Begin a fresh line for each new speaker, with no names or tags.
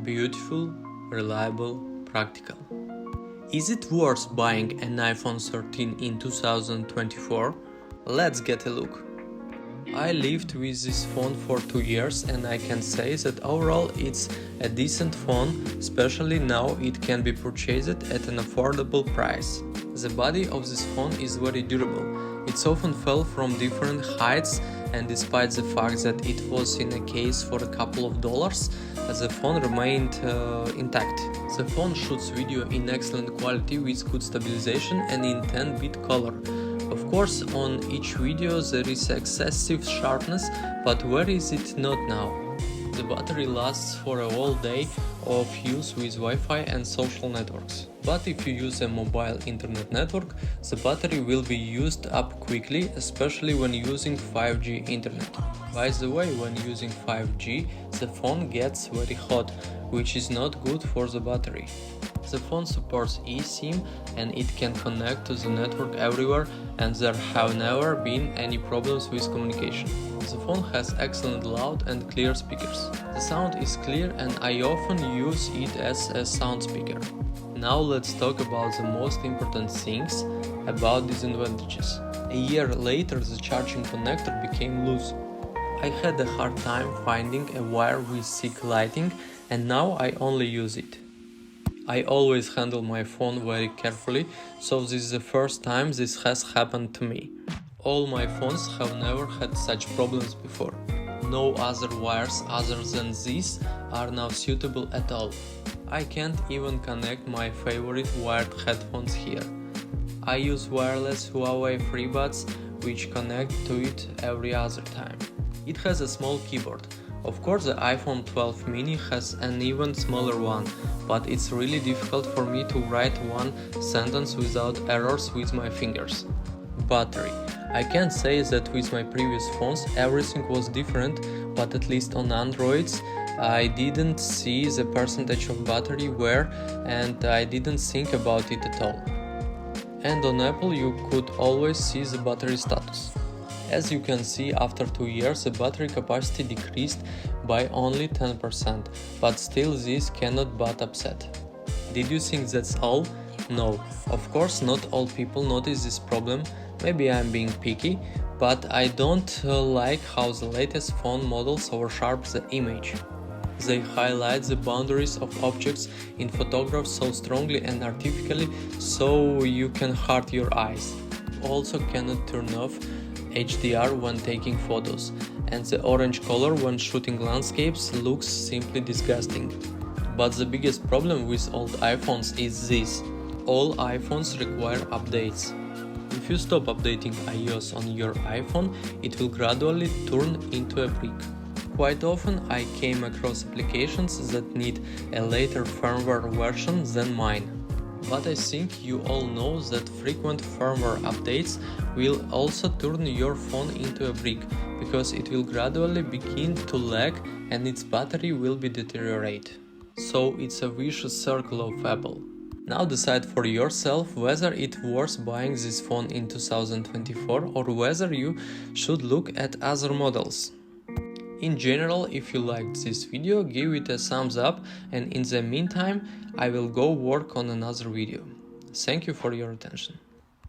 beautiful, reliable, practical. Is it worth buying an iPhone 13 in 2024? Let's get a look. I lived with this phone for 2 years and I can say that overall it's a decent phone, especially now it can be purchased at an affordable price. The body of this phone is very durable. It often fell from different heights, and despite the fact that it was in a case for a couple of dollars, the phone remained intact. The phone shoots video in excellent quality with good stabilization and in 10-bit color. Of course, on each video there is excessive sharpness, but where is it not now? The battery lasts for a whole day of use with Wi-Fi and social networks. But if you use a mobile internet network, the battery will be used up quickly, especially when using 5G internet. By the way, when using 5G, the phone gets very hot, which is not good for the battery. The phone supports eSIM and it can connect to the network everywhere, and there have never been any problems with communication. The phone has excellent loud and clear speakers. The sound is clear and I often use it as a sound speaker. Now let's talk about the most important things about disadvantages. A year later the charging connector became loose. I had a hard time finding a wire with thick lighting and now I only use it. I always handle my phone very carefully, so this is the first time this has happened to me. All my phones have never had such problems before. No other wires other than these are now suitable at all. I can't even connect my favorite wired headphones here. I use wireless Huawei FreeBuds, which connect to it every other time. It has a small keyboard. Of course, the iPhone 12 mini has an even smaller one, but it's really difficult for me to write one sentence without errors with my fingers. Battery. I can say that with my previous phones everything was different, but at least on Androids I didn't see the percentage of battery wear and I didn't think about it at all. And on Apple you could always see the battery status. As you can see, after 2 years the battery capacity decreased by only 10%, but still this cannot but upset. Did you think that's all? No, of course not all people notice this problem. Maybe I'm being picky, but I don't like how the latest phone models oversharp the image. They highlight the boundaries of objects in photographs so strongly and artificially so you can hurt your eyes. You also cannot turn off HDR when taking photos, and the orange color when shooting landscapes looks simply disgusting. But the biggest problem with old iPhones is this: all iPhones require updates. If you stop updating iOS on your iPhone, it will gradually turn into a brick. Quite often I came across applications that need a later firmware version than mine. But I think you all know that frequent firmware updates will also turn your phone into a brick, because it will gradually begin to lag and its battery will be deteriorate. So it's a vicious circle of Apple. Now decide for yourself whether it's worth buying this phone in 2024 or whether you should look at other models. In general, if you liked this video, give it a thumbs up, and in the meantime I will go work on another video. Thank you for your attention.